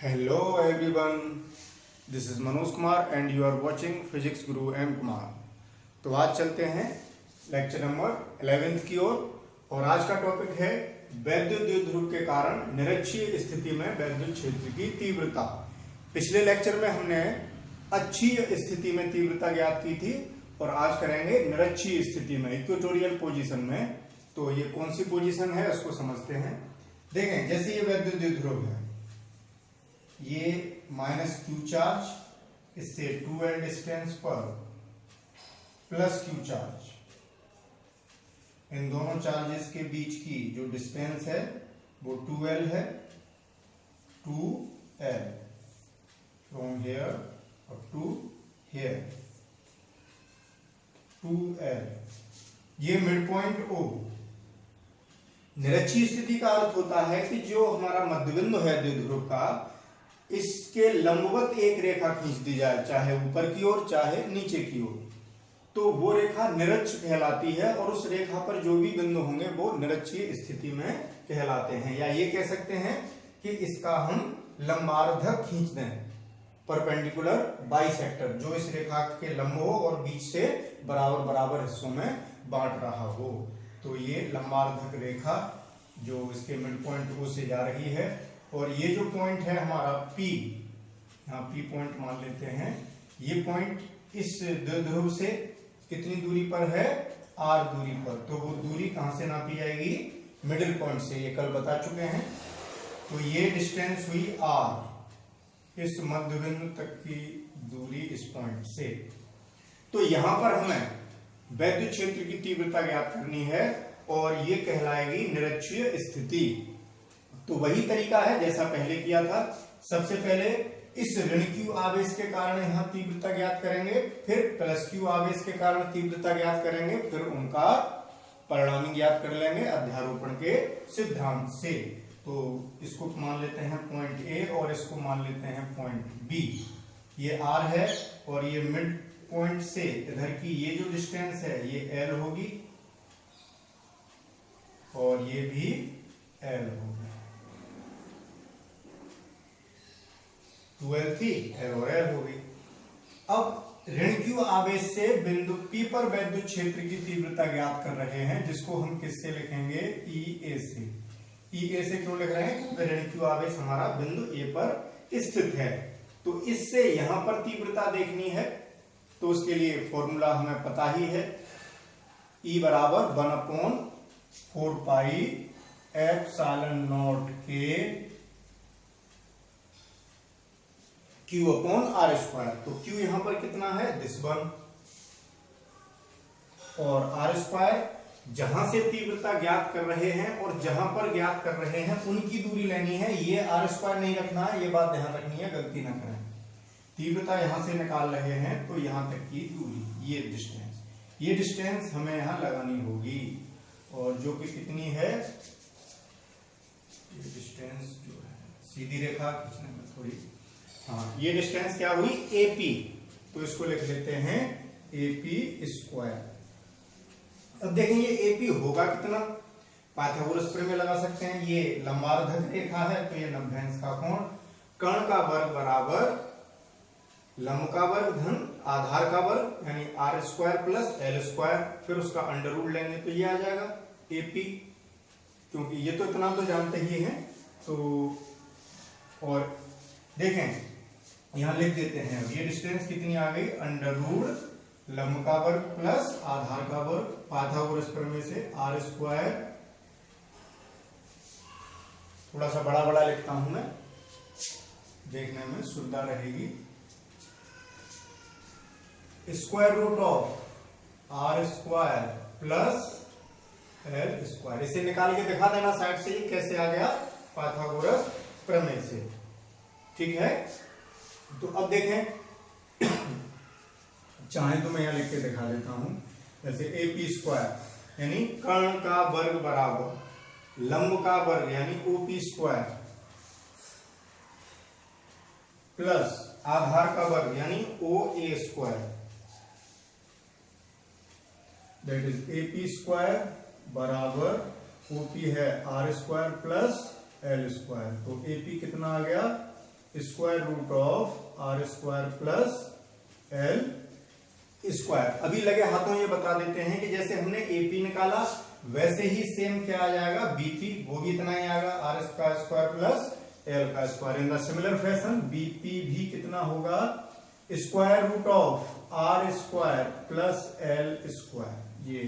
Hello everyone, this is Manoj Kumar and you are watching physics Guru M Kumar. तो आज चलते हैं लेक्चर नंबर 11 की ओर और आज का टॉपिक है वैद्युत द्विध्रुव के कारण निरक्षीय स्थिति में वैद्युत क्षेत्र की तीव्रता। पिछले लेक्चर में हमने अक्षीय स्थिति में तीव्रता ज्ञात की थी और आज करेंगे निरक्षीय स्थिति में इक्वेटोरियल पोजीशन में। तो ये कौन सी पोजीशन है उसको समझते हैं। देखें, जैसे ये वैद्युत द्विध्रुव है, ये माइनस क्यू चार्ज, इससे 2L डिस्टेंस पर प्लस क्यू चार्ज, इन दोनों चार्जेस के बीच की जो डिस्टेंस है वो 2L है। 2L from here up to here, 2L, ये मिड पॉइंट O। निरक्षीय स्थिति का अर्थ होता है कि जो हमारा मध्यबिंदु है द्विध्रुव का, इसके लंबवत एक रेखा खींच दी जाए, चाहे ऊपर की ओर चाहे नीचे की ओर, तो वो रेखा निरक्ष कहलाती है और उस रेखा पर जो भी बिंदु होंगे वो निरक्षीय स्थिति में कहलाते हैं। या ये कह सकते हैं कि इसका हम लंबार्धक खींच दें, परपेंडिकुलर बाइसेक्टर, जो इस रेखा के लंब हो और बीच से बराबर बराबर हिस्सों में बांट रहा हो। तो ये लंबार्धक रेखा जो इसके मिड पॉइंट O से जा रही है, और ये जो पॉइंट है हमारा P, यहाँ P पॉइंट मान लेते हैं, ये पॉइंट इस द्विध्रुव से कितनी दूरी पर है, R दूरी पर। तो वो दूरी कहां से नापी जाएगी, मिडिल पॉइंट से, ये कल बता चुके हैं। तो ये डिस्टेंस हुई R, इस मध्य बिंदु तक की दूरी इस पॉइंट से। तो यहां पर हमें वैद्युत क्षेत्र की तीव्रता ज्ञात करनी है और ये कहलाएगी निरक्षीय स्थिति। तो वही तरीका है जैसा पहले किया था। सबसे पहले इस ऋण Q आवेश के कारण यहां तीव्रता ज्ञात करेंगे, फिर प्लस Q आवेश के कारण तीव्रता ज्ञात करेंगे, फिर उनका परिणामी ज्ञात कर लेंगे अध्यारोपण के सिद्धांत से। तो इसको मान लेते हैं पॉइंट A और इसको मान लेते हैं पॉइंट B। ये R है और ये मिड पॉइंट से इधर की ये जो डिस्टेंस है ये L होगी और ये भी L होगी। 2L थी, L और L हो गई। अब ऋण Q आवेश से बिंदु P पर वैद्युत क्षेत्र की तीव्रता ज्ञात कर रहे हैं, जिसको हम किससे लिखेंगे, EA से। EA से क्यों लिख रहे हैं, क्योंकि ऋण Q आवेश हमारा बिंदु A पर स्थित है। तो इससे यहां पर तीव्रता देखनी है, तो उसके लिए फॉर्मूला हमें पता ही है, E बराबर 1/4 पाई एप्सिलॉन नॉट के Q/R²। तो Q यहां पर कितना है, दिस वन, और R² जहां से तीव्रता ज्ञात कर रहे हैं और जहां पर ज्ञात कर रहे हैं उनकी दूरी लेनी है। ये R² नहीं रखना है, ये बात ध्यान रखनी है, गलती ना करें। तीव्रता यहां से निकाल रहे हैं तो यहां तक की दूरी, ये डिस्टेंस हमें यहां लगानी होगी, और जो कि कितनी है, ये डिस्टेंस जो है, सीधी रेखा खींचने में थोड़ी, हाँ, ये डिस्टेंस क्या हुई, AP। तो इसको लिख लेते हैं AP²। अब देखें ये AP होगा कितना, पाइथागोरस प्रमेय लगा सकते हैं। ये लंबार्धक रेखा है तो ये 90° का कोण, कर्ण का वर्ग बराबर लंब का वर्ग धन आधार का वर्ग, यानी R² प्लस L², फिर उसका अंडर रूट लेंगे तो ये आ जाएगा AP, क्योंकि ये तो इतना तो जानते ही हैं। तो और देखें यहां लिख देते हैं, ये डिस्टेंस कितनी आ गई, अंडर रूट लंब का वर्ग प्लस आधार का वर्ग, पाइथागोरस प्रमेय से R², थोड़ा सा बड़ा बड़ा लिखता हूं मैं, देखने में सुविधा रहेगी, √R² प्लस L²। इसे निकाल के दिखा देना साइड से, ये कैसे आ गया, पाइथागोरस प्रमेय से, ठीक है। तो अब देखें, चाहे तो मैं यहां लिख के दिखा देता हूं, जैसे AP² यानी कर्ण का वर्ग बराबर लंब का वर्ग यानी OP² प्लस आधार का वर्ग यानी OA², दैट इज AP² बराबर OP है R² प्लस L²। तो AP कितना आ गया, square root of R square plus L square. अभी लगे हाथों ये बता देते हैं कि जैसे हमने एपी निकाला वैसे ही सेम क्या आ जाएगा बीपी, वो भी इतना ही आएगा आर का स्क्वायर प्लस एल का square. In the similar fashion BP भी कितना होगा square root of R square plus L square. ये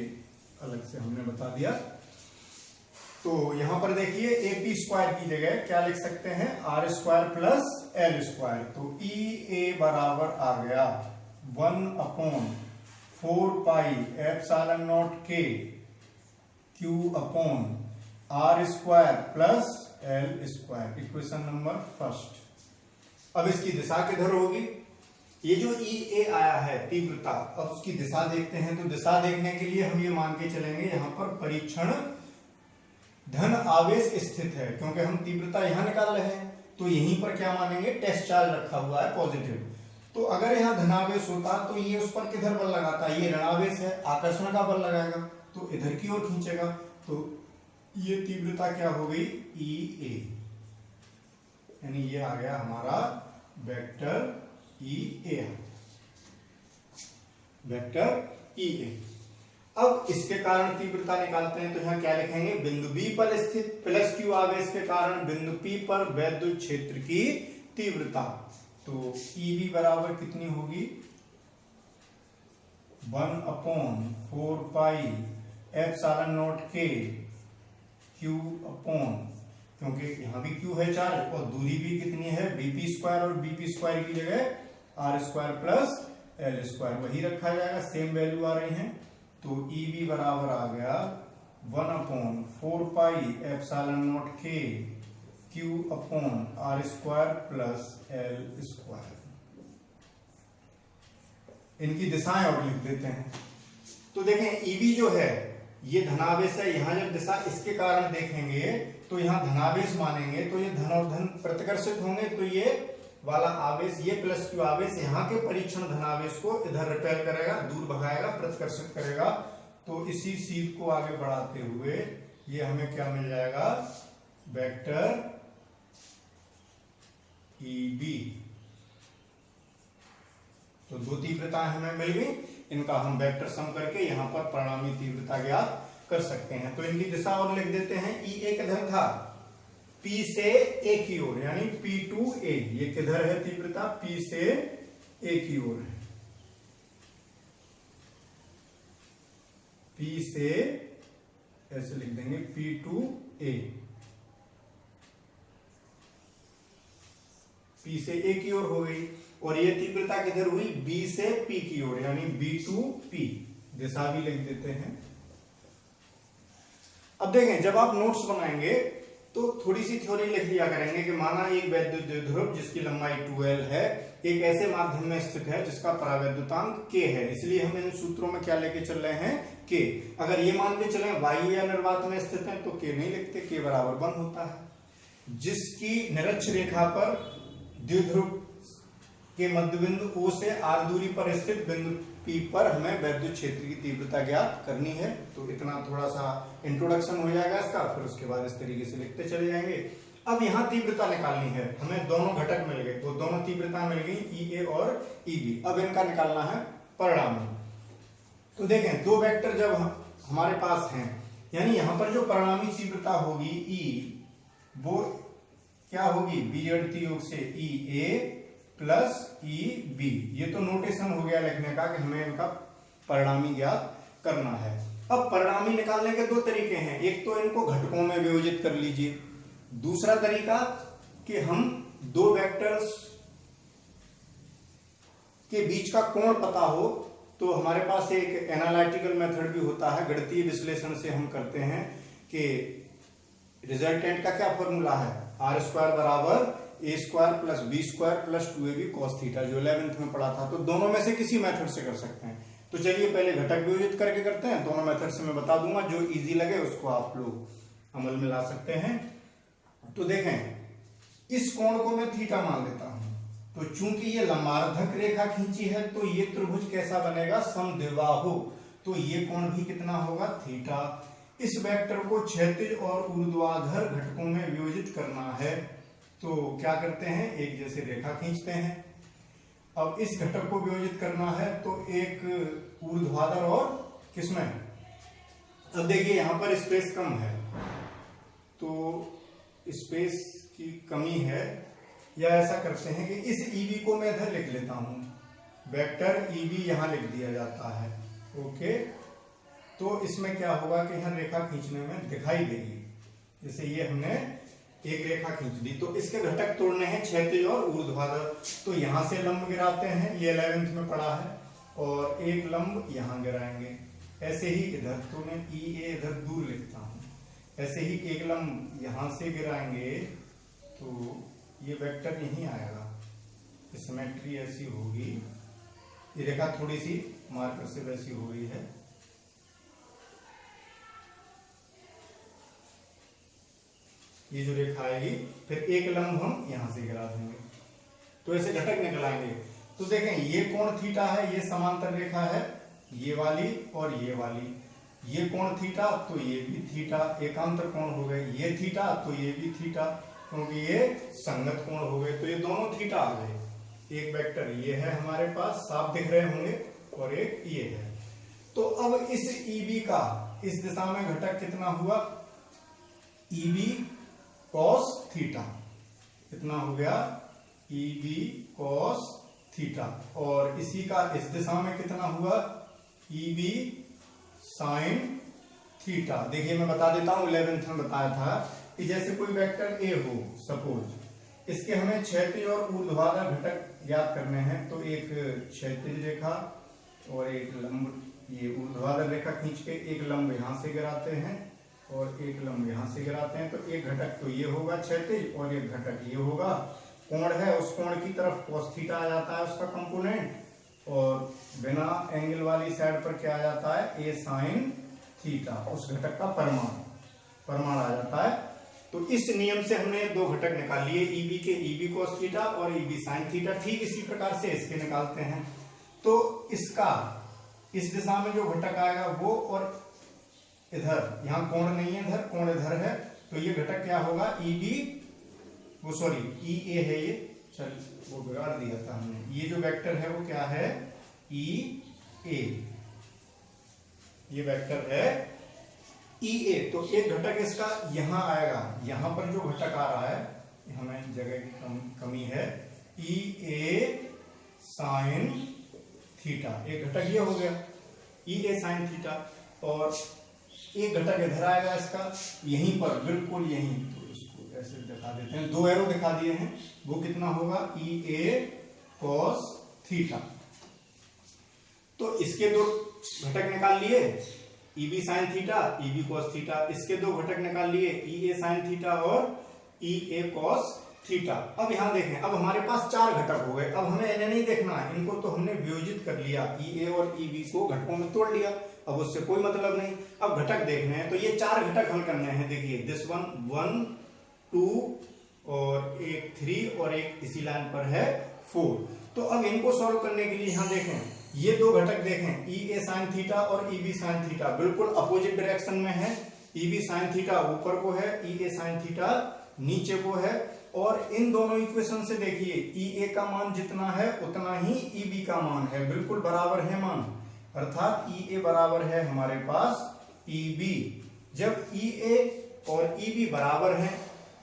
अलग से हमने बता दिया। तो यहां पर देखिए एपी स्क्वायर की जगह क्या लिख सकते हैं R square plus L square. तो ई ए बराबर आ गया 1/4 पाई एप्सिलॉन नॉट के Q upon R square plus L square. Equation number first. अब इसकी दिशा किधर होगी? ये जो ई ए आया है तीव्रता, अब उसकी दिशा देखते हैं। तो दिशा देखने के लिए हम ये मान के चलेंगे यहां पर परीक्षण धन आवेश स्थित है, क्योंकि हम तीव्रता यहां निकाल रहे हैं। तो यहीं पर क्या मानेंगे टेस्ट चार्ज रखा हुआ है पॉजिटिव। तो अगर यहाँ धनावेश होता तो ये उस पर किधर बल लगाता, ये ऋणावेश है, आकर्षण का बल लगाएगा तो इधर की ओर खींचेगा। तो ये तीव्रता क्या हो गई ई ए, यानी ये आ गया हमारा वेक्टर ई ए, वेक्टर ई ए। अब इसके कारण तीव्रता निकालते हैं तो यहां क्या लिखेंगे बिंदु बी पर स्थित प्लस क्यू आवेश के कारण बिंदु पी पर वैद्युत क्षेत्र की तीव्रता। तो ईबी बराबर कितनी होगी 1/4 पाई एप्सिलॉन नॉट के क्यू अपॉन, क्योंकि यहां भी क्यू है चार्ज और दूरी भी कितनी है बीपी स्क्वायर, और बीपी स्क्वायर की जगह R square plus L square वही रखा जाएगा, सेम वैल्यू आ रही है। तो ईबी बराबर आ गया 1/4 पाई एप्सिलॉन नॉट के Q upon R square plus L square. इनकी दिशाएं और लिख देते हैं। तो देखें ईबी जो है ये धनावेश है, यहां जब दिशा इसके कारण देखेंगे तो यहां धनावेश मानेंगे तो ये धन और धन प्रतिकर्षित होंगे। तो ये वाला आवेश ये प्लस क्यू आवेश यहाँ के परीक्षण धनावेश को इधर रिपेल करेगा, दूर भगाएगा, प्रतिकर्षित करेगा। तो इसी सीध को आगे बढ़ाते हुए ये हमें क्या मिल जाएगा वेक्टर ईबी। तो दो तीव्रताएं हमें मिल गई, इनका हम वेक्टर सम करके यहां पर परिणामी तीव्रता ज्ञात कर सकते हैं। तो इनकी दिशा और लिख देते हैं। ई ए किधर था P से A की ओर, यानी P to A। ये किधर है तीव्रता P से A की ओर है, P से ऐसे लिख देंगे P to A, P से A की ओर हो गई। और ये तीव्रता किधर हुई B से P की ओर, यानी B to P। दिशा भी लिख देते हैं। अब देखें जब आप नोट्स बनाएंगे तो थोड़ी सी थ्योरी लिख लिया करेंगे कि माना एक वैद्युत द्विध्रुव जिसकी लंबाई 2L है एक ऐसे माध्यम में स्थित है जिसका परावैद्युतांक K है, इसलिए हम इन सूत्रों में क्या लेके चल रहे हैं K। अगर ये मान के चले वायु या निर्वात में स्थित है तो K नहीं लिखते, K बराबर 1 होता है। जिसकी निरक्ष रेखा पर द्विध्रुव के मध्य बिंदु O से R दूरी पर स्थित बिंदु P पर हमें वैद्युत क्षेत्र की तीव्रता ज्ञात करनी है। तो इतना थोड़ा सा इंट्रोडक्शन हो जाएगा इसका, फिर उसके बाद इस तरीके से लिखते चले जाएंगे। अब यहाँ तीव्रता निकालनी है, हमें दोनों घटक मिल गए, वो दोनों तीव्रता मिल गई ई ए और ई बी। अब इनका निकालना है परिणामी। तो देखें दो वेक्टर जब हमारे पास हैं, यानी यहाँ पर जो परिणामी तीव्रता होगी ई, वो क्या होगी बीजगणितीय योग से ई ए प्लस ई बी। ये तो नोटेशन हो गया लिखने का कि हमें इनका परिणामी ज्ञात करना है। अब परिणामी निकालने के दो तरीके हैं, एक तो इनको घटकों में विभाजित कर लीजिए, दूसरा तरीका कि हम दो वेक्टर्स के बीच का कोण पता हो तो हमारे पास एक एनालिटिकल मेथड भी होता है, गणितीय विश्लेषण से हम करते हैं कि रिजल्टेंट का क्या फॉर्मूला है आर स्क्वायर बराबर A square plus B square plus 2ab cos theta, जो 11th में पढ़ा था। तो दोनों में से किसी मेथड से कर सकते हैं। तो चलिए पहले घटक विभाजित करके करते हैं, दोनों मेथड से मैं बता दूंगा, जो इजी लगे उसको आप लोग अमल में ला सकते हैं। तो देखें इस कोण को मैं थीटा मान लेता हूं। तो चूंकि ये लंबार्धक रेखा खींची है तो ये त्रिभुज कैसा बनेगा समद्विबाहु, तो ये कोण भी कितना होगा थीटा। इस वेक्टर को क्षैतिज और ऊर्ध्वाधर घटकों में विभाजित करना है तो क्या करते हैं, एक जैसे रेखा खींचते हैं। अब इस घटक को वियोजित करना है तो एक ऊर्ध्वाधर और किसमें, अब देखिए यहां पर स्पेस कम है तो स्पेस की कमी है, या ऐसा करते हैं कि इस EB को मैं इधर लिख लेता हूं, वेक्टर EB यहां लिख दिया जाता है। ओके, तो इसमें क्या होगा कि यहां रेखा खींचने में दिखाई देगी। जैसे ये हमने एक रेखा खींच दी, तो इसके घटक तोड़ने हैं क्षैतिज और ऊर्ध्वाधर। तो यहां से लंब गिराते हैं, ये 11th में पढ़ा है, और एक लंब यहां गिराएंगे। ऐसे ही इधर, तो मैं EA इधर दूर लिखता हूं, ऐसे ही एक लंब यहां से गिराएंगे तो ये वेक्टर यहीं आएगा। सिमेट्री ऐसी होगी, ये रेखा थोड़ी सी मार्कर से वैसी हो गई है। ये जो रेखा आएगी, फिर एक लंब हम यहां से गिरा देंगे, तो ऐसे घटक निकल आएंगे। तो देखें ये कोण थीटा है, ये समांतर रेखा है, ये वाली और ये वाली। ये कोण थीटा तो ये भी थीटा, एकांतर कोण हो गए। ये थीटा तो ये भी थीटा, क्योंकि ये संगत कोण हो गए, तो ये दोनों थीटा आ गए। एक वेक्टर ये है हमारे पास, साफ दिख रहे होंगे, और एक ये है। तो अब इस EB का इस दिशा में घटक कितना हुआ, EB cos थीटा, कितना हो गया, EB cos थीटा। और इसी का इस दिशा में कितना हुआ, EB sin थीटा। देखिए मैं बता देता हूं, 11th में बताया था कि जैसे कोई वेक्टर A हो सपोज, इसके हमें क्षैतिज और ऊर्ध्वाधर घटक ज्ञात करने हैं। तो एक क्षैतिज रेखा और एक लंब, ये ऊर्ध्वाधर रेखा खींच के एक लंब यहां से गिराते हैं और एक लंब यहां से गिराते हैं। तो एक घटक तो ये होगा क्षैतिज, और एक घटक ये होगा। कोण है, उस कोण की तरफ cos थीटा आ जाता है उसका कंपोनेंट, और बिना एंगल वाली साइड पर क्या आ जाता है, A sin थीटा, उस घटक का परिमाण आ जाता है। तो इस नियम से हमने दो घटक निकाल लिए, EB के EB cos थीटा और EB sin थीटा। ठीक इसी प्रकार से इसके निकालते हैं। तो इसका इस दिशा में जो घटक आएगा वो, और इधर यहाँ कोण नहीं है, इधर कोण इधर है, तो ये घटक क्या होगा, EA है ये, चल वो बिगाड़ दिया था हमने। ये जो वेक्टर है वो क्या है, EA, ये वेक्टर है EA। तो एक घटक इसका यहां आएगा, यहां पर जो घटक आ रहा है, हमें जगह की कमी है, EA sin थीटा। एक घटक ये हो गया EA sin थीटा, और एक घटक इधर आएगा इसका, यहीं पर बिल्कुल यहीं। तो इसको ऐसे दिखा देते हैं, दो एरो दिखा दिए हैं, वो कितना होगा, EA cos थीटा। तो इसके दो घटक निकाल लिए, EB sin theta, EB cos theta. इसके दो घटक निकाल लिए, EA sin थीटा और EA cos थीटा। अब यहां देखें, अब हमारे पास चार घटक हो गए। अब हमें इन्हें नहीं देखना, इनको तो हमने वियोजित कर लिया, EA और EB को घटकों में तोड़ लिया, अब उससे कोई मतलब नहीं। अब घटक देखने हैं, तो ये चार घटक हल करने हैं। देखिए दिस 1 2 और एक 3 और एक इसी लाइन पर है 4। तो अब इनको सॉल्व करने के लिए यहां देखें, ये दो घटक देखें, EA sin थीटा और EB sin थीटा बिल्कुल अपोजिट डायरेक्शन में है। EB sin थीटा ऊपर को है, EA sin थीटा नीचे को है। और इन दोनों इक्वेशन से देखिए, EA का मान जितना है उतना ही EB का मान है, बिल्कुल बराबर है मान, अर्थात EA बराबर है हमारे पास EB। जब EA और EB बराबर हैं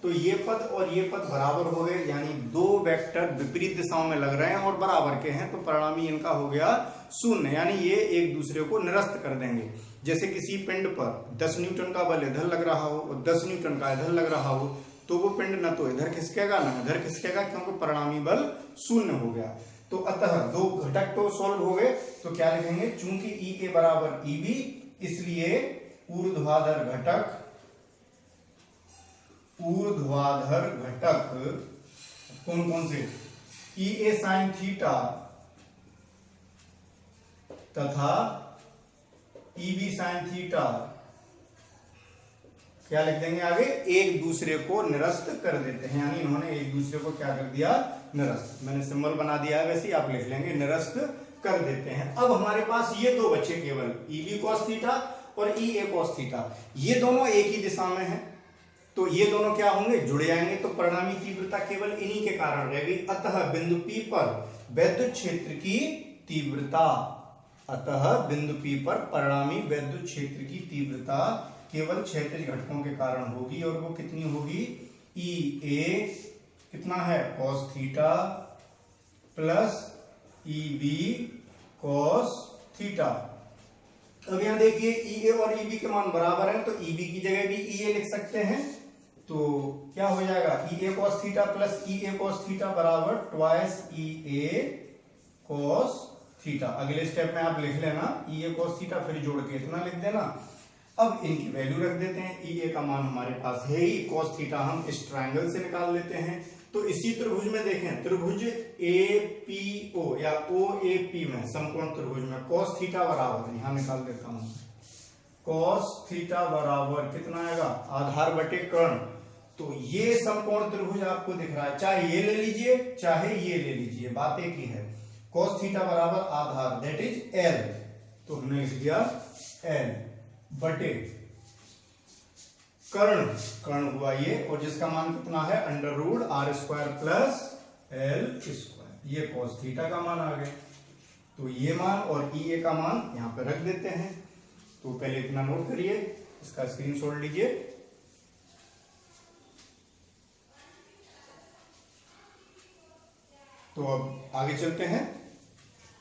तो ये पद और ये पद बराबर हो गए, यानी दो वेक्टर विपरीत दिशाओं में लग रहे हैं और बराबर के हैं, तो परिणामी इनका हो गया शून्य, यानी ये एक दूसरे को निरस्त कर देंगे। जैसे किसी पिंड पर 10 न्यूटन का बल इधर लग रहा हो और 10 न्यूटन का इधर लग रहा हो, तो वो पिंड न तो इधर खिसकेगा न इधर खिसकेगा, क्योंकि परिणामी बल शून्य हो गया। तो अतः दो घटक तो सॉल्व हो गए, तो क्या लिखेंगे, चूंकि EA बराबर EB, इसलिए ऊर्ध्वाधर घटक कौन कौन से, EA sin थीटा तथा EB sin थीटा, क्या लिख देंगे आगे, एक दूसरे को निरस्त कर देते हैं, यानी इन्होंने एक दूसरे को क्या कर दिया, निरस्त। मैंने सिंबल बना दिया है, वैसे ही आप लिख लेंगे, निरस्त कर देते हैं। अब हमारे पास ये दो बचे केवल, EB cos थीटा और EA cos थीटा। ये दोनों एक ही दिशा में हैं, तो ये दोनों क्या होंगे, जुड़ जाएंगे, तो परिणामी तीव्रता केवल इन्हीं के कारण रहेगी। अतः बिंदु P पर वैद्युत क्षेत्र की तीव्रता, अतः बिंदु P पर परिणामी वैद्युत क्षेत्र की तीव्रता केवल क्षैतिज घटकों के कारण होगी, और वो कितनी होगी, EA कितना है cos theta plus EB cos theta. अब यहां देखिए EA और EB के मान बराबर हैं, तो EB की जगह भी EA लिख सकते हैं, तो क्या हो जाएगा EA cos theta plus EA cos theta बराबर ट्वाइस EA cos थीटा। अगले स्टेप में आप लिख लेना EA cos थीटा, फिर जोड़ के इतना लिख देना। अब इनकी वैल्यू रख देते हैं, EA का मान हमारे पास है ही, cos थीटा हम इस ट्रायंगल से निकाल लेते हैं। तो इसी त्रिभुज में देखें, त्रिभुज APO या OAP में, समकोण त्रिभुज में cos थीटा बराबर, यहां निकाल देता हूं, cos थीटा बराबर कितना आएगा, आधार बटे कर्ण। तो ये समकोण त्रिभुज आपको दिख रहा है, चाहे ये ले लीजिए चाहे ये ले लीजिए, बात एक ही है। cos थीटा बराबर आधार दैट इज L, तो हमने लिख दिया L बटे कर्ण, कर्ण हुआ ये, और जिसका मान कितना है under root R square plus L square, ये cos थीटा का मान आ गया। तो ये मान और EA का मान यहां पे रख देते हैं। तो पहले इतना नोट करिए, इसका स्क्रीनशॉट लीजिए। तो अब आगे चलते हैं,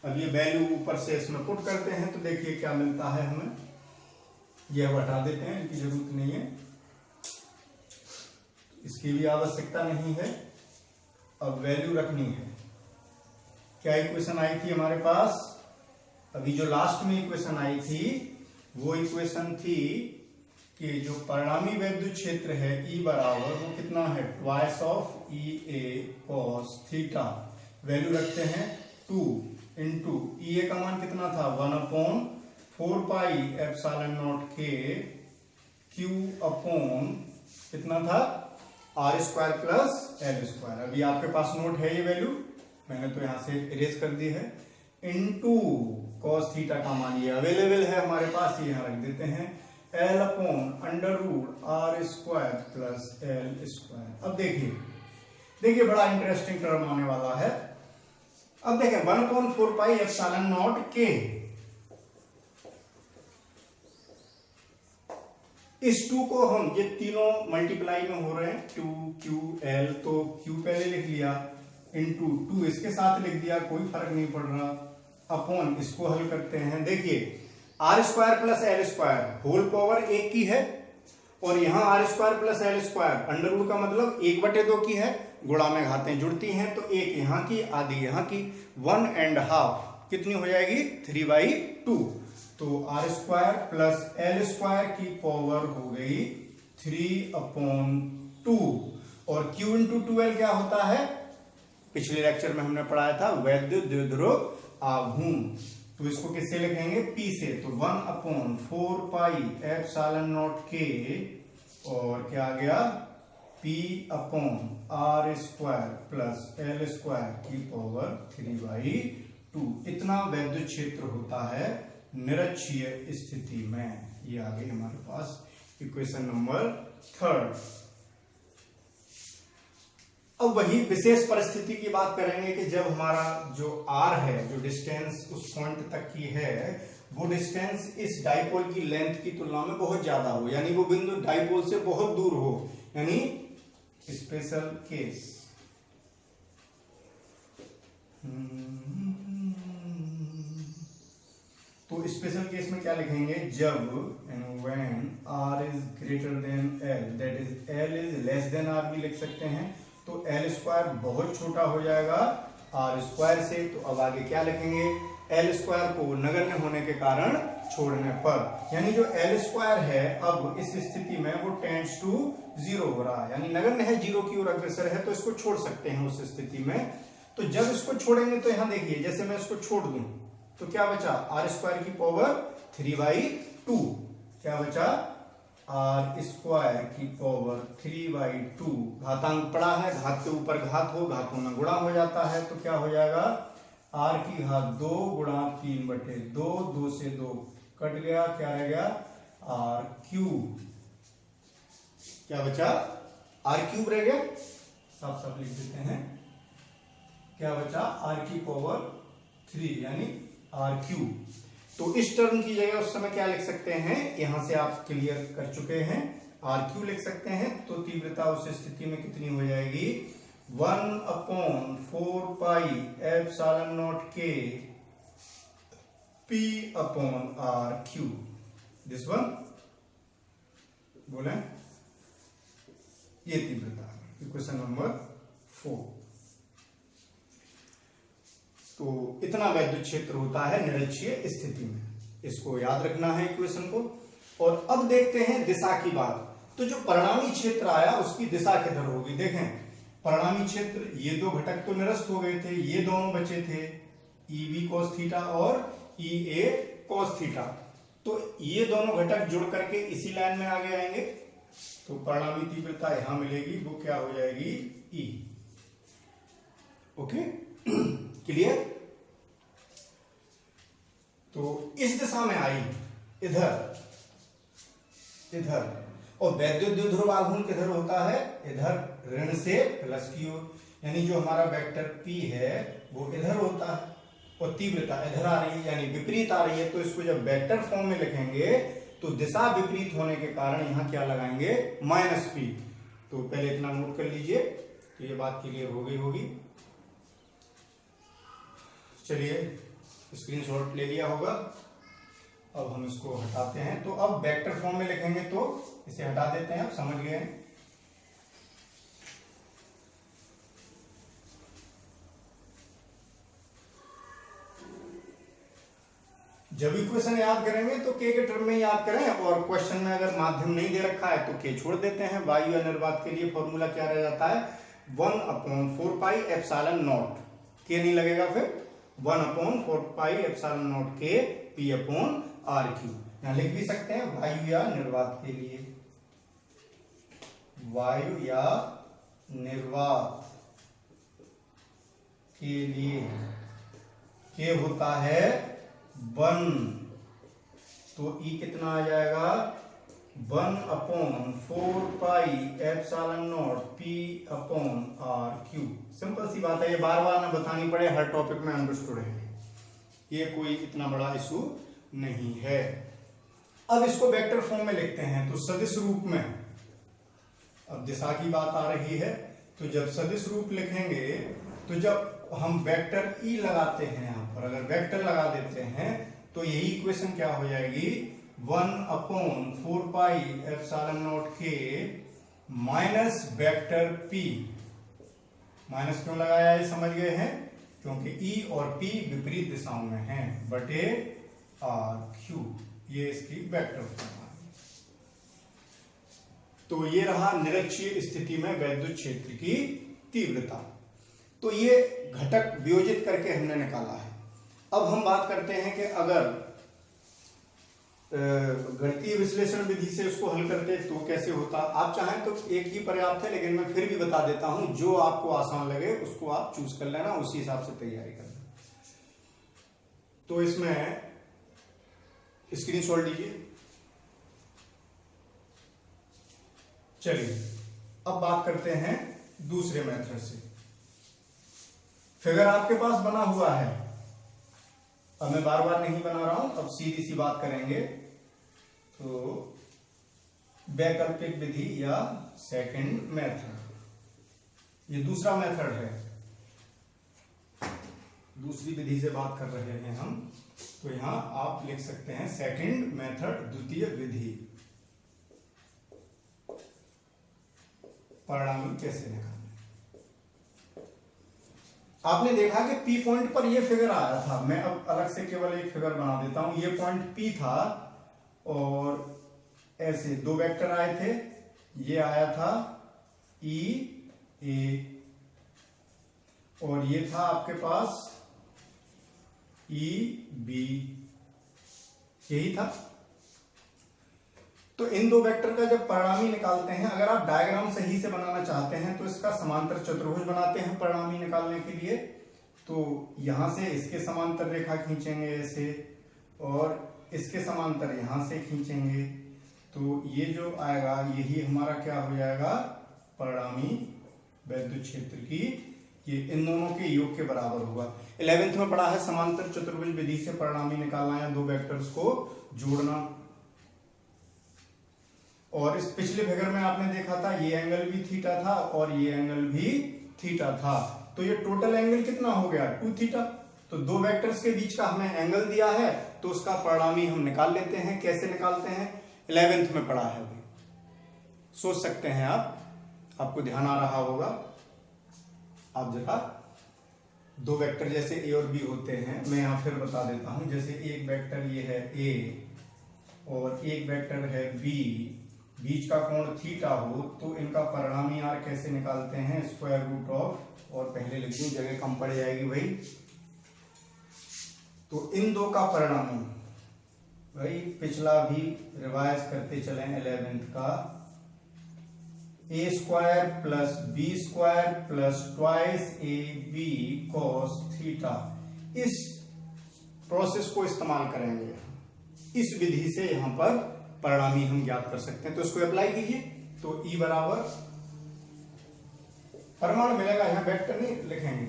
अब ये वैल्यू ऊपर से इसमें पुट करते हैं, तो देखिए क्या मिलता है हमें। यह हटा देते हैं, इनकी जरूरत नहीं है, इसकी भी आवश्यकता नहीं है। अब वैल्यू रखनी है, क्या इक्वेशन आई थी हमारे पास, अभी जो लास्ट में इक्वेशन आई थी वो इक्वेशन थी कि जो परिणामी वैद्युत क्षेत्र है E बराबर वो कितना है, twice of EA cos theta. Value रखते हैं 2 इंटू EA का मान कितना था 1/4 पाई एप्सिलॉन नॉट के Q अपॉन कितना था R square plus L square. अभी आपके पास नोट है ये वैल्यू, मैंने तो यहां से इरेज कर दी है, इंटू cos थीटा का मान ये अवेलेबल है हमारे पास, ये यहां रख देते हैं L upon under root R square plus L square. अब देखिए बड़ा इंटरेस्टिंग टर्म आने वाला है। अब देखें 1/4 पाई एप्सिलॉन नॉट के, इस 2 को हम, ये तीनों मल्टीप्लाई में हो रहे हैं 2QL, तो Q पहले लिख लिया, इंटू 2 इसके साथ लिख दिया, कोई फर्क नहीं पड़ रहा, अपॉन इसको हल करते हैं। देखिए R square plus L square whole power 1 की है, और यहां R square plus L square under root का मतलब 1/2 की है, गुणा में घातें जुड़ती हैं, तो एक यहां की आधी यहां की, 1.5 कितनी हो जाएगी 3/2। तो R square plus L square की पावर हो गई 3/2, और Q इंटू 2L क्या होता है, पिछले लेक्चर में हमने पढ़ाया था वैद्युत द्विध्रुव आघूर्ण। तो इसको किससे लिखेंगे, P से, तो 1/4 पाई एप्सिलॉन नॉट के, और क्या आ गया P upon R square plus L square की पावर 3/2। इतना वैद्युत क्षेत्र होता है निरक्षीय स्थिति में। ये आ गई हमारे पास इक्वेशन नंबर 3। अब वही विशेष परिस्थिति की बात करेंगे कि जब हमारा जो R है, जो डिस्टेंस उस पॉइंट तक की है, वो डिस्टेंस इस डाइपोल की लेंथ की तुलना में बहुत ज्यादा हो, यानी वो बिंदु डाइपोल से बहुत दूर हो, यानी स्पेशल केस। तो स्पेशल केस में क्या लिखेंगे, जब when R is greater than L, that is L is less than R भी लिख सकते हैं, तो L स्क्वायर बहुत छोटा हो जाएगा R स्क्वायर से। तो अब आगे क्या लिखेंगे, L स्क्वायर को नगण्य होने के कारण छोड़ने पर, यानी जो L स्क्वायर है अब इस स्थिति में वो टेंड्स टू 0 हो रहा है, यानी नगण्य है, 0 की ओर अग्रसर है, तो इसको छोड़ सकते हैं उस स्थिति में। तो जब इसको छोड़ेंगे तो यहां देखिए, जैसे मैं इसको छोड़ दूं तो क्या बचा, R स्क्वायर की पावर 3/2, क्या बचा R स्क्वायर की पावर 3/2। घातांक पड़ा है, घात के ऊपर घात हो, घातों में गुणा हो जाता है, तो क्या हो जाएगा R की घात 2 गुणा 3/2, 2 से 2 कट गया, क्या रह गया R क्यूब, क्या बचा, आर क्यूब रह गया, साफ साफ लिख देते हैं, क्या बचा, आर की पावर 3 यानी आर क्यूब। तो इस टर्म की जगह उस समय क्या लिख सकते हैं, यहां से आप क्लियर कर चुके हैं, आर क्यू लिख सकते हैं। तो तीव्रता उस स्थिति में कितनी हो जाएगी, 1/4 पाई एप्सिलॉन नॉट के P upon R Q. This one बोले, ये तीव्रता, इक्वेशन नंबर 4। तो इतना वैद्युत क्षेत्र होता है निरक्षीय स्थिति में, इसको याद रखना है इक्वेशन को। और अब देखते हैं दिशा की बात। तो जो परिणामी क्षेत्र आया उसकी दिशा किधर होगी, देखें परिणामी क्षेत्र, ये दो घटक तो निरस्त हो गए थे, ये दोनों बचे थे, ई बी कॉस थीटा और ई ए कॉस थीटा। तो ये दोनों घटक जुड़ करके इसी लाइन में आगे आएंगे, तो परिणामी तीव्रता यहां मिलेगी, वो क्या हो जाएगी, ई। Okay, clear. तो इस दिशा में आई, इधर इधर, और वैद्युत द्विध्रुव आघूर्ण किधर होता है, इधर ऋण से प्लस की ओर, यानी जो हमारा वेक्टर P है वो इधर होता है, और तीव्रता इधर आ रही है यानी विपरीत आ रही है। तो इसको जब वेक्टर फॉर्म में लिखेंगे तो दिशा विपरीत होने के कारण यहां क्या लगाएंगे, -p। तो पहले इतना नोट कर लीजिए, तो ये बात क्लियर हो गई होगी। चलिए स्क्रीनशॉट ले लिया होगा। अब हम इसको हटाते हैं, तो अब वेक्टर फॉर्म में लिखेंगे तो इसे हटा देते हैं, आप समझ गए हैं। जब इक्वेशन याद करेंगे तो के टर्म में याद करें, और क्वेश्चन में अगर माध्यम नहीं दे रखा है तो के छोड़ देते हैं। वायु अनिर्वात के लिए फॉर्मूला क्या रह जाता है, 1/4 पाई एप्सिलॉन नॉट, के नहीं लगेगा, फिर 1/4 पाई एप्सिलॉन नॉट के पी अपॉन आर क्यू। यहां लिख भी सकते हैं वायु या निर्वात के लिए, वायु या निर्वात के लिए के होता है 1, तो ई कितना आ जाएगा, 1/4 pi epsilon naught P upon R Q. Simple सी बात है, ये बार बार ना बतानी पड़े, हर टॉपिक में अंडरस्टूड है, ये कोई इतना बड़ा इशू नहीं है। अब इसको वेक्टर फॉर्म में लिखते हैं, तो सदिश रूप में, अब दिशा की बात आ रही है, तो जब सदिश रूप लिखेंगे तो जब हम वेक्टर ई लगाते हैं, यहां पर अगर वेक्टर लगा देते हैं तो यही इक्वेशन क्या हो जाएगी, 1/4 पाई एप्सिलॉन नॉट के माइनस वेक्टर पी। माइनस क्यों लगाया, ये समझ गए हैं, क्योंकि ई और पी विपरीत दिशाओं में हैं, बटे आर क्यू, ये इसकी वेक्टर फॉर्म है। तो ये रहा निरक्षीय स्थिति में वैद्युत क्षेत्र की तीव्रता। तो ये घटक वियोजित करके हमने निकाला है। अब हम बात करते हैं कि अगर गणितीय विश्लेषण विधि से उसको हल करते तो कैसे होता। आप चाहें तो एक ही पर्याप्त है, लेकिन मैं फिर भी बता देता हूं, जो आपको आसान लगे उसको आप चूज कर लेना, उसी हिसाब से तैयारी करना। तो इसमें स्क्रीनशॉट लीजिए। चलिए अब बात करते हैं दूसरे मेथड से। फिगर आपके पास बना हुआ है, अब मैं बार बार नहीं बना रहा हूं, अब सीधी सी बात करेंगे। तो वैकल्पिक विधि या सेकंड मेथड, ये दूसरा मेथड है, दूसरी विधि से बात कर रहे हैं हम, तो यहां आप लिख सकते हैं सेकंड मेथड, द्वितीय विधि। परिणामी कैसे निकालना, आपने देखा कि पी पॉइंट पर ये फिगर आया था, मैं अब अलग से केवल एक फिगर बना देता हूं। ये पॉइंट पी था और ऐसे दो वेक्टर आए थे, ये आया था ई ए और ये था आपके पास ई बी, यही था। तो इन दो वेक्टर का जब परिणामी निकालते हैं, अगर आप डायग्राम सही से बनाना चाहते हैं तो इसका समांतर चतुर्भुज बनाते हैं परिणामी निकालने के लिए। तो यहां से इसके समांतर रेखा खींचेंगे ऐसे, और इसके समांतर यहां से खींचेंगे, तो ये जो आएगा यही हमारा क्या हो जाएगा, परिणामी वैद्युत क्षेत्र की, ये इन दोनों के योग के बराबर होगा। 11th में पढ़ा है समांतर चतुर्भुज विधि से परिणामी निकालना या दो वेक्टर्स को जोड़ना। और इस पिछले फिगर में आपने देखा था ये एंगल भी थीटा था और ये एंगल भी थीटा था, तो ये टोटल एंगल कितना हो गया, 2 थीटा। तो दो वेक्टर्स के बीच का हमें एंगल दिया है तो उसका परिणामी हम निकाल लेते हैं। कैसे निकालते हैं, 11th में पढ़ा है, सोच सकते हैं आप, आपको ध्यान आ रहा होगा। आप जरा दो वेक्टर जैसे ए और बी होते हैं, मैं यहां फिर बता देता हूं। जैसे एक वेक्टर ये है ए और एक वेक्टर है बी, बीच का कोण थीटा हो तो इनका परिणामी आर कैसे निकालते हैं, स्क्वायर रूट ऑफ, और पहले लिख दूं जगह कम पड़ जाएगी भाई। तो इन दो का परिणामी भाई पिछला भी रिवाइज करते चले 11th का, A square plus B square plus twice A B cos theta. इस प्रोसेस को इस्तेमाल करेंगे, इस विधि से यहां पर परिणामी हम ज्ञात कर सकते हैं। तो इसको अप्लाई कीजिए। तो ई बराबर, परिमाण मिलेगा, यहां वेक्टर नहीं लिखेंगे,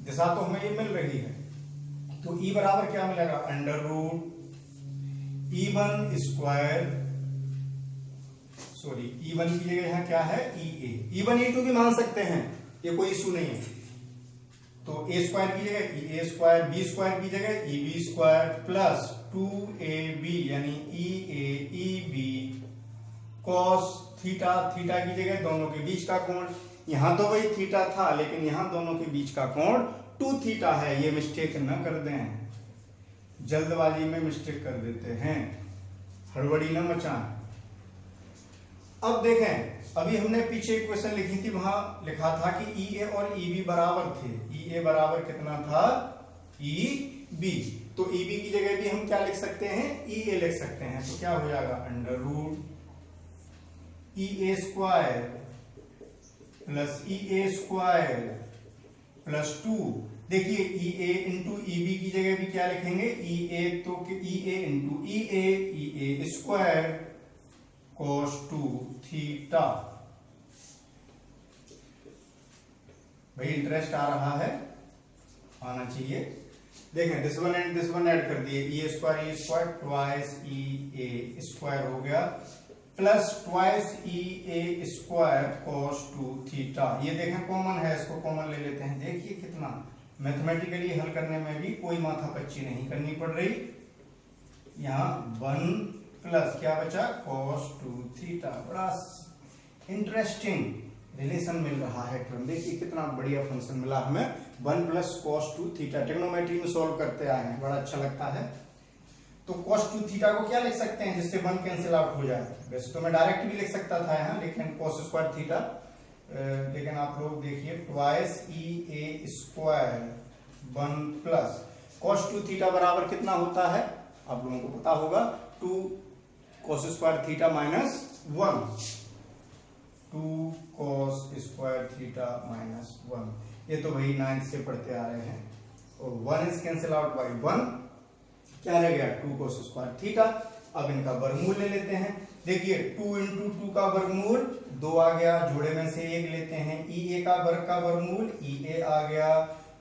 दिशा तो हमें ये मिल रही है। तो ई बराबर क्या मिलेगा, under root E1 square, sorry E1 की जगह यहां क्या है, EA, E1 E2 भी मान सकते हैं, ये कोई इशू नहीं है। तो ए स्क्वायर की जगह EA स्क्वायर, बी स्क्वायर की जगह EB स्क्वायर प्लस 2AB यानी EA EB cos theta, theta की जगह दोनों के बीच का कोण, यहां तो वही थीटा था लेकिन यहां दोनों के बीच का कोण 2 थीटा है। ये मिस्टेक न कर दें, जल्दबाजी में मिस्टेक कर देते हैं, हड़बड़ी न मचाएं। अब देखें, अभी हमने पीछे इक्वेशन लिखी थी, वहां लिखा था कि EA और EB बराबर थे। EA बराबर कितना था, EB, तो EB की जगह भी हम क्या लिख सकते हैं, EA लिख सकते हैं। तो क्या हो जाएगा, under root EA square plus EA square plus 2, देखिए EA इंटू EB की जगह भी क्या लिखेंगे, EA, तो EA into EA square cos 2 theta. भाई इंटरेस्ट आ रहा है, आना चाहिए। देखें this one and this one add कर दिए, E square twice EA square हो गया plus twice EA square cos 2 theta. ये देखें कॉमन है, इसको कॉमन ले लेते हैं। देखिए कितना मैथमेटिकली हल करने में भी कोई माथापच्ची नहीं करनी पड़ रही। यहां 1 प्लस क्या बचा, cos 2 थीटा। बड़ा इंटरेस्टिंग रिलेशन मिल रहा है टर्म, देखिए कितना बढ़िया फंक्शन मिला हमें, 1 प्लस cos 2 थीटा। ट्रिग्नोमेट्री में सॉल्व करते आए हैं, बड़ा अच्छा लगता है। तो cos 2 थीटा को क्या लिख सकते हैं जिससे 1 कैंसिल आउट हो जाए, वैसे तो मैं डायरेक्ट भी लिख सकता था यहाँ, लेकिन cos स्क्वायर थीटा, लेकिन आप लोग देखिए twice EA square 1 plus cos 2 theta बराबर कितना होता है, आप लोगों को पता होगा, 2 cos square theta minus 1, 2 cos square theta minus 1। ये तो भाई 9th से पढ़ते आ रहे हैं। और 1 इज कैंसिल आउट बाय 1, क्या रह गया, 2 cos स्क्वायर थीटा। अब इनका वर्गमूल ले लेते हैं। देखिए 2 इंटू 2 का वर्गमूल 2 आ गया, जोड़े में से 1 लेते हैं, EA का वर्ग का वर्गमूल EA आ गया,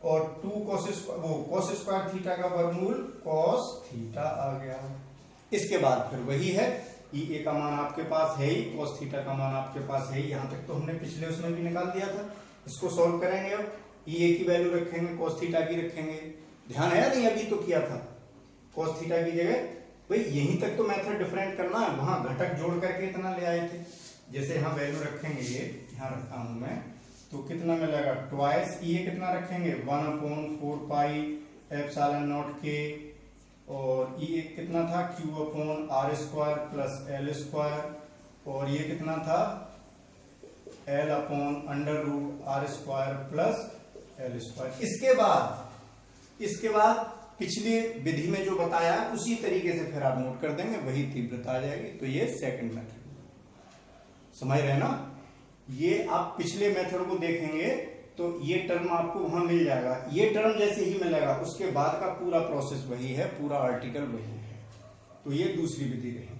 और 2 cos स्क्वायर थीटा का वर्गमूल cos थीटा आ गया। इसके बाद फिर वही है, EA का मान आपके पास है ही, cos थीटा का मान आपके पास है ही। यहां तक तो हमने पिछले उसमें भी निकाल दिया था। इसको सॉल्व करेंगे, अब EA की वैल्यू रखेंगे, cos थीटा की रखेंगे। ध्यान है नहीं, अभी तो किया था, cos थीटा की जगह भाई यहीं तक तो मेथड डिफरेंट करना है, वहां घटक जोड़ करके इतना ले आए थे। जैसे यहाँ वैल्यू रखेंगे, ये यहाँ रखता हूं मैं, तो कितना मिलेगा, ट्वाइस EA कितना रखेंगे, 1/4 पाई एप्सिलॉन नॉट के, और EA कितना था, Q/r square plus L square, और ये कितना था, L/√r square plus L square. इसके बाद पिछली विधि में जो बताया उसी तरीके से फिर आप नोट कर देंगे, वही तीव्रता आ जाएगी। तो ये सेकंड मेथड समझ रहे ना। ये आप पिछले मेथड को देखेंगे तो ये टर्म आपको वहां मिल जाएगा। ये टर्म जैसे ही मिलेगा उसके बाद का पूरा प्रोसेस वही है, पूरा आर्टिकल वही है। तो ये दूसरी विधि रही।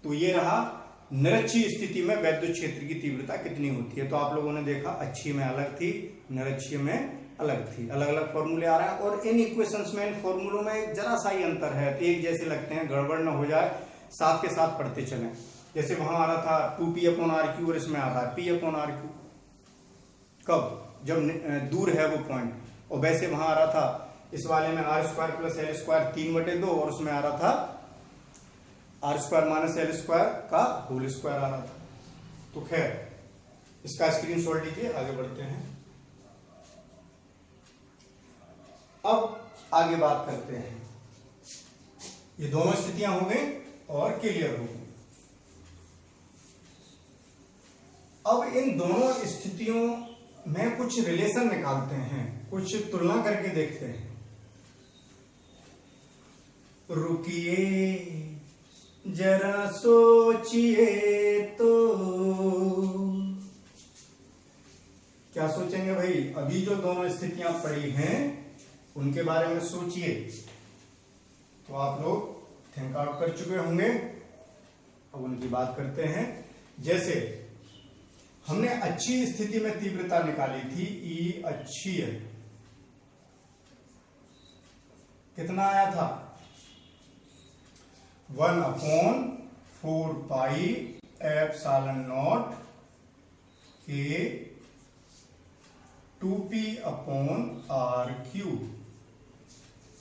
तो ये रहा निरक्षीय स्थिति में वैद्युत क्षेत्र की तीव्रता कितनी होती है। तो आप लोगों ने देखा अक्षीय में अलग थी, निरक्षीय में अलग थी, अलग अलग फॉर्मूले आ रहे हैं। और इन इक्वेशंस में, इन फॉर्मूलों में जरा सा ही अंतर है, तो एक जैसे लगते हैं, गड़बड़ न हो जाए, साथ के साथ पढ़ते चलें। जैसे वहां आ रहा था 2p/r³ और इसमें आ रहा है p/r³। कब? जब दूर है वो पॉइंट। और वैसे वहां आ रहा था इस वाले में r² + l² 3/2 और उसमें आ रहा था r² - l² का होल स्क्वायर आ रहा था। तो खैर इसका स्क्रीनशॉट लीजिए, आगे बढ़ते हैं। अब आगे बात करते हैं, ये दोनों स्थितियां हो गई और क्लियर हो गई। अब इन दोनों स्थितियों में कुछ रिलेशन निकालते हैं, कुछ तुलना करके देखते हैं। रुकिए जरा सोचिए तो, क्या सोचेंगे भाई? अभी जो दोनों स्थितियां पड़ी हैं उनके बारे में सोचिए। तो आप लोग थिंक आउट कर चुके होंगे, अब उनकी बात करते हैं। जैसे हमने अच्छी स्थिति में तीव्रता निकाली थी, ई अक्षीय, कितना आया था? 1/4 पाई ε0 के 2p/r³।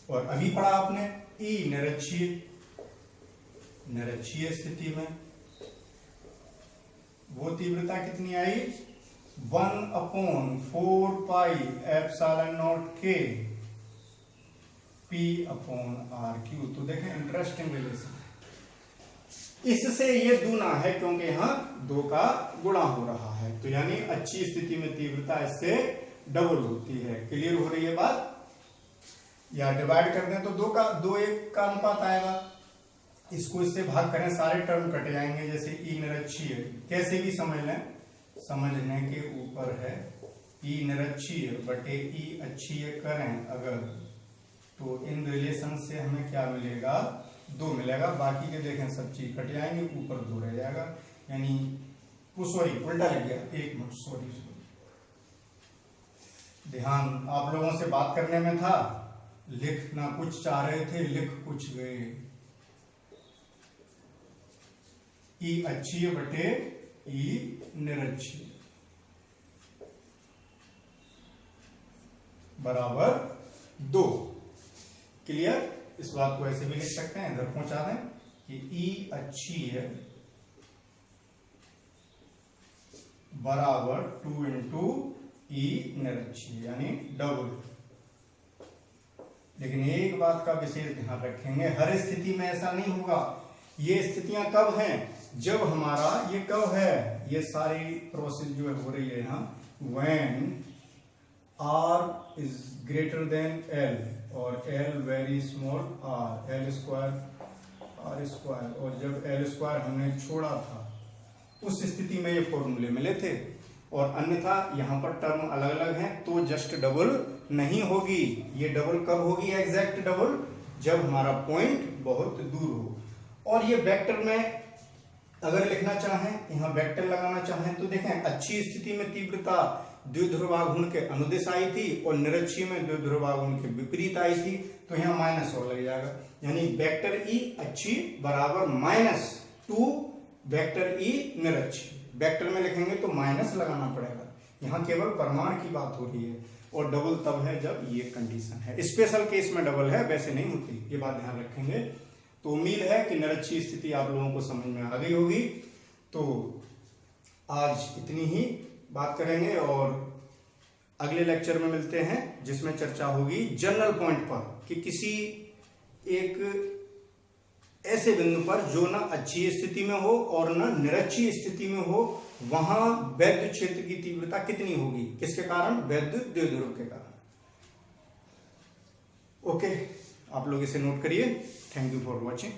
और अभी पढ़ा आपने ई निरक्षीय, निरक्षीय स्थिति में वो तीव्रता कितनी आई? 1/4 पाई ε0 के p/r³। तो देखें इंटरेस्टिंग रिलेशन, इससे ये दूना है क्योंकि यहाँ 2 का गुणा हो रहा है। तो यानी अच्छी स्थिति में तीव्रता इससे डबल होती है। क्लियर हो रही है बात? या डिवाइड कर दें तो 2:1 का अनुपात आएगा। इसको इससे भाग करें, सारे टर्म कट जाएंगे। जैसे ई निरक्षीय, कैसे भी समझ लें, समझने के ऊपर है। ई निरक्षीय बटे ई अक्षीय करें अगर, तो इन रिलेशन से हमें क्या मिलेगा? 2 मिलेगा। बाकी के देखें सब चीज कट जाएंगे, ऊपर 2 रह जाएगा। यानी सॉरी उल्टा लग गया, 1 मिनट, सॉरी। ध्यान आप लोगों से बात करने में था, लिखना कुछ चाह रहे थे, लिख कुछ गए। ई अक्षीय बटे ई निरक्षीय बराबर 2। क्लियर? इस बात को ऐसे भी लिख सकते हैं, इधर पहुंचा दें कि ई अक्षीय बराबर 2 × ई निरक्षीय, यानी डबल। लेकिन एक बात का विशेष ध्यान रखेंगे, हर स्थिति में ऐसा नहीं होगा। ये स्थितियां कब हैं? जब हमारा ये कब है, ये सारी प्रोसेस जो हो रही है यहाँ, when r is greater than l और l very small r, l² r²। और जब l² हमने छोड़ा था उस स्थिति में ये फॉर्मूले मिले थे। और अन्यथा यहाँ पर टर्म अलग अलग हैं, तो जस्ट डबल नहीं होगी। ये डबल कब होगी? एग्जैक्ट डबल जब हमारा पॉइंट बहुत दूर हो। और ये वेक्टर में अगर लिखना चाहें, यहाँ वेक्टर लगाना चाहें, तो देखें अच्छी स्थिति में तीव्रता द्विध्रुवाघूर्ण के अनुदिश आई थी और निरक्षीय में द्विध्रुवाघूर्ण के विपरीत आई थी। तो यहाँ माइनस और लग जाएगा, यानी वेक्टर ई अच्छी बराबर -2 वेक्टर ई निरक्षीय। वेक्टर में लिखेंगे तो माइनस लगाना पड़ेगा। यहाँ केवल परिमाण की बात हो रही है। और डबल तब है जब ये कंडीशन है, स्पेशल केस में डबल है, वैसे नहीं होती। ये बात ध्यान रखेंगे। तो उम्मीद है कि निरक्षीय स्थिति आप लोगों को समझ में आ गई होगी। तो आज इतनी ही बात करेंगे और अगले लेक्चर में मिलते हैं, जिसमें चर्चा होगी जनरल पॉइंट पर कि किसी एक ऐसे बिंदु पर जो न अच्छी स्थिति में हो और न निरक्षीय स्थिति में हो, वहां वैद्युत क्षेत्र की तीव्रता कितनी होगी, किसके कारण? वैद्युत द्विध्रुव के कारण। ओके, आप लोग इसे नोट करिए। Thank you for watching.